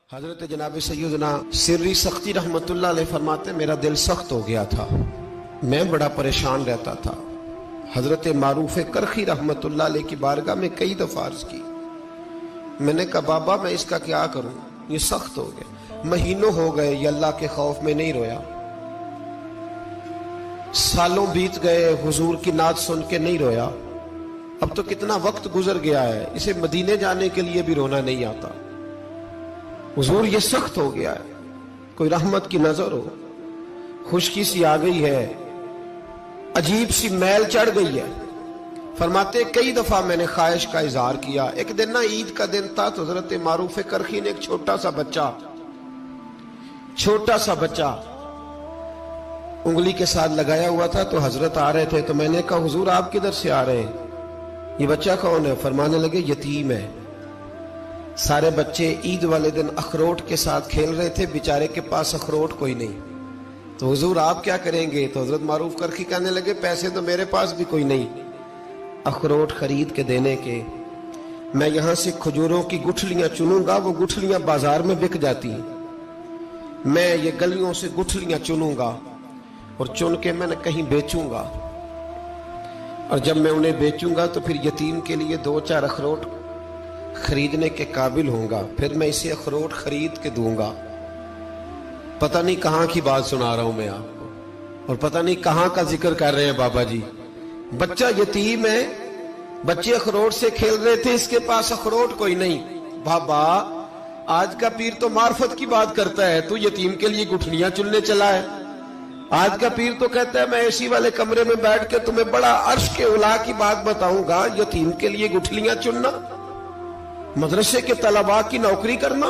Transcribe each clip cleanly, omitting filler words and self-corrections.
حضرت جناب سیدنا سری سختی رحمت اللہ علیہ فرماتے میرا دل سخت ہو گیا تھا، میں بڑا پریشان رہتا تھا۔ حضرت معروف کرخی رحمت اللہ علیہ کی بارگاہ میں کئی دفعہ عرض کی، میں نے کہا بابا میں اس کا کیا کروں، یہ سخت ہو گئے، مہینوں ہو گئے یہ اللہ کے خوف میں نہیں رویا، سالوں بیت گئے حضور کی نعت سن کے نہیں رویا، اب تو کتنا وقت گزر گیا ہے، اسے مدینے جانے کے لیے بھی رونا نہیں آتا، حضور یہ سخت ہو گیا ہے، کوئی رحمت کی نظر ہو، خشکی سی آ گئی ہے، عجیب سی میل چڑھ گئی ہے۔ فرماتے کئی دفعہ میں نے خواہش کا اظہار کیا۔ ایک دن نا عید کا دن تھا تو حضرت معروف کرخی نے ایک چھوٹا سا بچہ انگلی کے ساتھ لگایا ہوا تھا، تو حضرت آ رہے تھے، تو میں نے کہا حضور آپ کدھر سے آ رہے ہیں، یہ بچہ کون ہے؟ فرمانے لگے یتیم ہے۔ سارے بچے عید والے دن اخروٹ کے ساتھ کھیل رہے تھے، بیچارے کے پاس اخروٹ کوئی نہیں، تو حضور آپ کیا کریں گے؟ تو حضرت معروف کرخی کہنے لگے پیسے تو میرے پاس بھی کوئی نہیں اخروٹ خرید کے دینے کے، میں یہاں سے کھجوروں کی گٹھلیاں چنوں گا، وہ گٹھلیاں بازار میں بک جاتی ہیں، میں یہ گلیوں سے گٹھلیاں چنوں گا اور چن کے میں نے کہیں بیچوں گا، اور جب میں انہیں بیچوں گا تو پھر یتیم کے لیے 2-4 اخروٹ خریدنے کے قابل ہوں گا، پھر میں اسے اخروٹ خرید کے دوں گا۔ پتہ نہیں کہاں کی بات سنا رہا ہوں میں آپ کو، اور پتہ نہیں کہاں کا ذکر کر رہے ہیں بابا جی۔ بچہ یتیم ہے، بچے اخروٹ سے کھیل رہے تھے، اس کے پاس اخروٹ کوئی نہیں۔ بابا آج کا پیر تو معرفت کی بات کرتا ہے، تو یتیم کے لیے گٹھلیاں چننے چلا ہے۔ آج کا پیر تو کہتا ہے میں اے سی والے کمرے میں بیٹھ کے تمہیں بڑا عرش کے اعلیٰ کی بات بتاؤں گا، یتیم کے لیے گٹھلیاں چننا، مدرسے کے طلباء کی نوکری کرنا،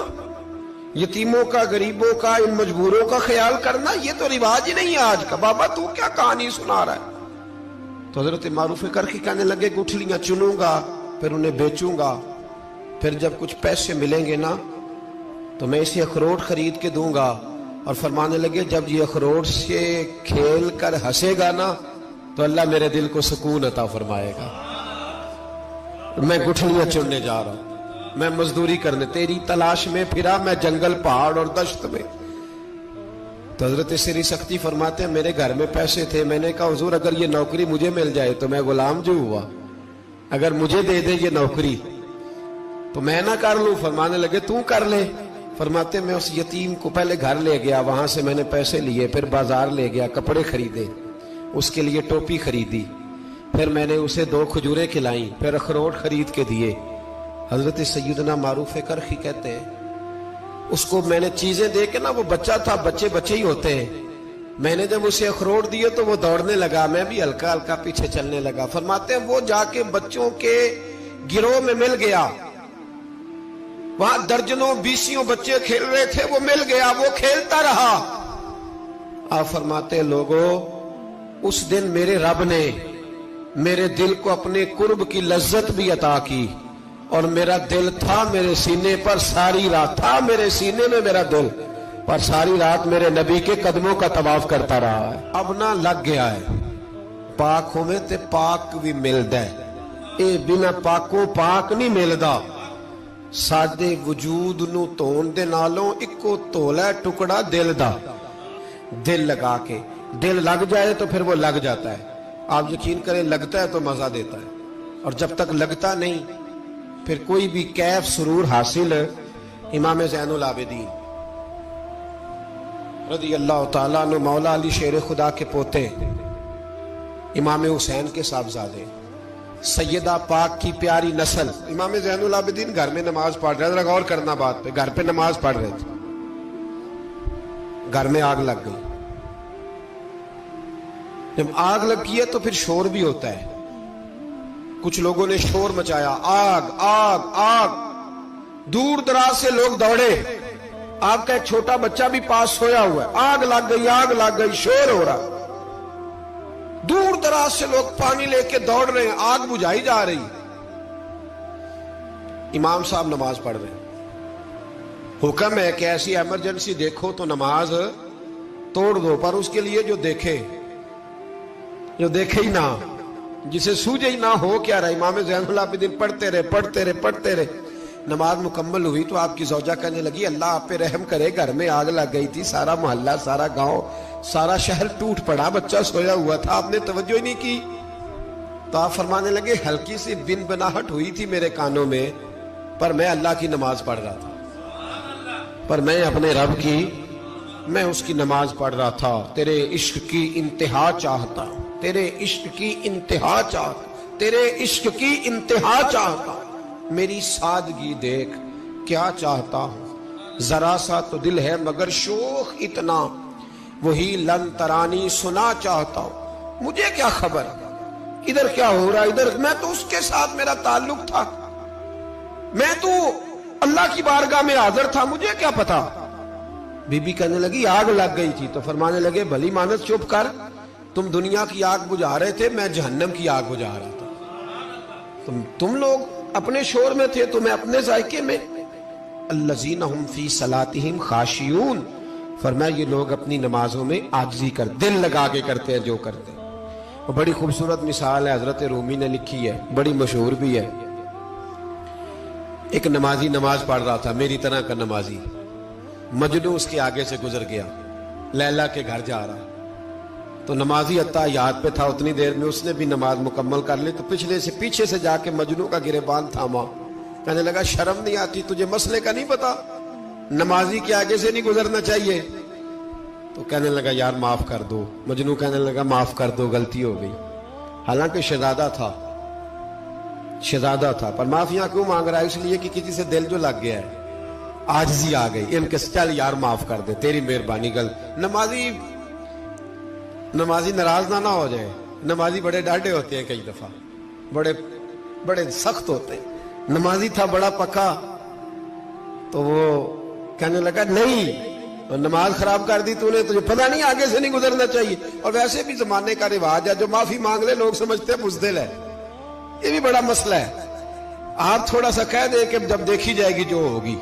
یتیموں کا، غریبوں کا، ان مجبوروں کا خیال کرنا، یہ تو رواج ہی نہیں ہے آج کا۔ بابا تو کیا کہانی سنا رہا ہے؟ تو حضرت معروف کرخی کہنے لگے گٹھلیاں چنوں گا، پھر انہیں بیچوں گا، پھر جب کچھ پیسے ملیں گے نا تو میں اسے اخروٹ خرید کے دوں گا، اور فرمانے لگے جب یہ اخروٹ سے کھیل کر ہنسے گا نا تو اللہ میرے دل کو سکون عطا فرمائے گا۔ میں گٹھلیاں چننے جا رہا ہوں، میں مزدوری کرنے، تیری تلاش میں پھرا میں جنگل، پہاڑ اور دشت میں۔ تو حضرت سری سختی فرماتے ہیں میرے گھر میں پیسے تھے، میں نے کہا حضور اگر یہ نوکری مجھے مل جائے تو میں غلام جو ہوا، اگر مجھے دے دے یہ نوکری تو میں نہ کر لوں؟ فرمانے لگے تو کر لے۔ فرماتے میں اس یتیم کو پہلے گھر لے گیا، وہاں سے میں نے پیسے لیے، پھر بازار لے گیا، کپڑے خریدے، اس کے لیے ٹوپی خریدی، پھر میں نے اسے 2 کھجوریں کھلائیں، پھر اخروٹ خرید کے دیے۔ حضرت سیدنا معروف کرخی کہتے ہیں اس کو میں نے چیزیں دے کے نا، وہ بچہ تھا، بچے ہی ہوتے ہیں، میں نے جب اسے اخروٹ دیے تو وہ دوڑنے لگا، میں بھی ہلکا ہلکا پیچھے چلنے لگا۔ فرماتے ہیں وہ جا کے بچوں کے گروہ میں مل گیا، وہاں درجنوں 20 بچے کھیل رہے تھے، وہ مل گیا، وہ کھیلتا رہا۔ آپ فرماتے ہیں لوگوں اس دن میرے رب نے میرے دل کو اپنے قرب کی لذت بھی عطا کی، اور میرا دل تھا میرے سینے پر ساری رات، تھا میرے سینے میں میرا دل، پر ساری رات میرے نبی کے قدموں کا طواف کرتا رہا ہے۔ اب نہ لگ گیا ہے، پاک ہوئے تے پاک بھی ملدا ہے، اے بنا پاکوں پاک نہیں ملدا۔ سادے وجود نو تون دے نالوں اکو تولا ٹکڑا دل دا، دل لگا کے، دل لگ جائے تو پھر وہ لگ جاتا ہے۔ آپ یقین کریں لگتا ہے تو مزہ دیتا ہے، اور جب تک لگتا نہیں پھر کوئی بھی کیف سرور حاصل۔ امام زین العابدین رضی اللہ تعالیٰ عنہ مولا علی شیر خدا کے پوتے، امام حسین کے صاحبزادے، سیدہ پاک کی پیاری نسل، امام زین العابدین گھر میں نماز پڑھ رہے تھے، غور کرنا بات پہ، گھر پہ نماز پڑھ رہے تھے، گھر میں آگ لگ گئی۔ جب آگ لگی ہے تو پھر شور بھی ہوتا ہے، کچھ لوگوں نے شور مچایا، آگ آگ آگ، دور دراز سے لوگ دوڑے، آپ کا ایک چھوٹا بچہ بھی پاس سویا ہوا ہے، آگ لگ گئی، شور ہو رہا، دور دراز سے لوگ پانی لے کے دوڑ رہے ہیں، آگ بجھائی جا رہی، امام صاحب نماز پڑھ رہے ہیں، حکم ہے کہ ایسی ایمرجنسی دیکھو تو نماز توڑ دو، پر اس کے لیے جو دیکھے ہی نہ، جسے سوجے ہی نہ ہو کیا رہا۔ امام زین العابدین پڑھتے رہے، نماز مکمل ہوئی تو آپ کی زوجہ کہنے لگی اللہ آپ پہ رحم کرے، گھر میں آگ لگ گئی تھی، سارا محلہ، سارا گاؤں، سارا شہر ٹوٹ پڑا، بچہ سویا ہوا تھا، آپ نے توجہ ہی نہیں کی۔ تو آپ فرمانے لگے ہلکی سی بن بناہٹ ہوئی تھی میرے کانوں میں، پر میں اللہ کی نماز پڑھ رہا تھا، پر میں اپنے رب کی، میں اس کی نماز پڑھ رہا تھا، تیرے عشق کی انتہا چاہتا، تیرے عشق کی انتہا چاہتا، تیرے عشق کی انتہا چاہتا، میری سادگی دیکھ کیا چاہتا ہوں، ذرا سا تو دل ہے مگر شوق اتنا، وہی لن ترانی سنا چاہتا ہوں، مجھے کیا خبر ادھر کیا ہو رہا، ادھر میں تو اس کے ساتھ میرا تعلق تھا، میں تو اللہ کی بارگاہ میں حاضر تھا، مجھے کیا پتا۔ بی بی کہنے لگی آگ لگ گئی تھی، تو فرمانے لگے بھلی مانت چپ کر، تم دنیا کی آگ بجھا رہے تھے، میں جہنم کی آگ بجھا رہا تھا، تم لوگ اپنے شور میں تھے تو میں اپنے ذائقے میں۔ الذین ہم فی صلاتہم خاشعون، فرمایا یہ لوگ اپنی نمازوں میں عاجزی کر، دل لگا کے کرتے ہیں جو کرتے ہیں۔ اور بڑی خوبصورت مثال ہے، حضرت رومی نے لکھی ہے، بڑی مشہور بھی ہے۔ ایک نمازی نماز پڑھ رہا تھا، میری طرح کا نمازی، مجنوں اس کے آگے سے گزر گیا، لیلا کے گھر جا رہا، تو نمازی اتحیات پہ تھا، اتنی دیر میں اس نے بھی نماز مکمل کر لی، تو پیچھے سے جا کے مجنوں کا گریبان تھاما، کہنے لگا شرم نہیں آتی تجھے، مسئلے کا نہیں پتا، نمازی کے آگے سے نہیں گزرنا چاہیے؟ تو کہنے لگا یار معاف کر دو، مجنوں کہنے لگا معاف کر دو، غلطی ہو گئی، حالانکہ شہزادہ تھا، پر معافیاں کیوں مانگ رہا ہے؟ اس لیے کہ کسی سے دل جو لگ گیا ہے، عاجزی آ گئی، ان کے چل یار معاف کر دے، تیری مہربانی، نمازی ناراض نہ ہو جائے، نمازی بڑے ڈاڈے ہوتے ہیں، کئی دفعہ بڑے سخت ہوتے ہیں، نمازی تھا بڑا پکا، تو وہ کہنے لگا نہیں، نماز خراب کر دی تو نے، تجھے پتہ نہیں آگے سے نہیں گزرنا چاہیے، اور ویسے بھی زمانے کا رواج ہے، جو معافی مانگ لے لوگ سمجھتے ہیں بزدل ہے، یہ بھی بڑا مسئلہ ہے، آپ تھوڑا سا کہہ دے کہ جب دیکھی جائے گی جو ہوگی،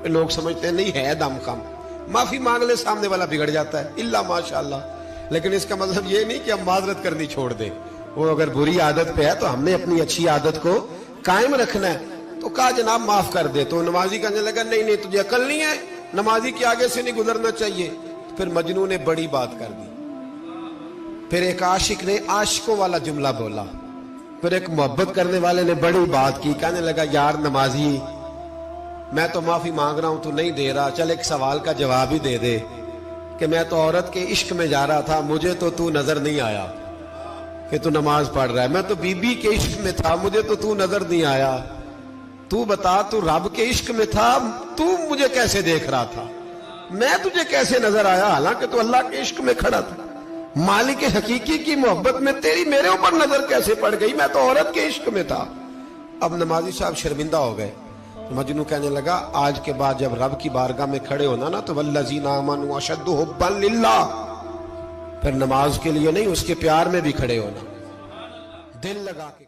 لوگ سمجھتے ہیں نہیں ہے دم کم، معافی مانگ لے سامنے والا بگڑ جاتا ہے، الا ماشاءاللہ، لیکن اس کا مطلب یہ نہیں کہ ہم معذرت کرنی چھوڑ دیں، وہ اگر بری عادت پہ ہے تو ہم نے اپنی اچھی عادت کو قائم رکھنا ہے، تو کہا جناب معاف کر دے، تو نمازی کہنے لگا نہیں تجھے عقل نہیں ہے، نمازی کے آگے سے نہیں گزرنا چاہیے۔ پھر مجنون نے بڑی بات کر دی، پھر ایک عاشق نے عاشقوں والا جملہ بولا، پھر ایک محبت کرنے والے نے بڑی بات کی، کہنے لگا یار نمازی میں تو معافی مانگ رہا ہوں تو نہیں دے رہا، چل ایک سوال کا جواب ہی دے دے کہ میں تو عورت کے عشق میں جا رہا تھا، مجھے تو نظر نہیں آیا کہ تو نماز پڑھ رہا ہے، میں تو بی بی کے عشق میں تھا، مجھے تو نظر نہیں آیا، تو بتا تو رب کے عشق میں تھا، تو مجھے کیسے دیکھ رہا تھا، میں تجھے کیسے نظر آیا، حالانکہ تو اللہ کے عشق میں کھڑا تھا، مالک حقیقی کی محبت میں تیری میرے اوپر نظر کیسے پڑ گئی، میں تو عورت کے عشق میں تھا۔ اب نمازی صاحب شرمندہ ہو گئے، مجنوں کہنے لگا آج کے بعد جب رب کی بارگاہ میں کھڑے ہونا نا تو والذین آمنوا اشد حبا للہ، پھر نماز کے لیے نہیں، اس کے پیار میں بھی کھڑے ہونا، دل لگا کے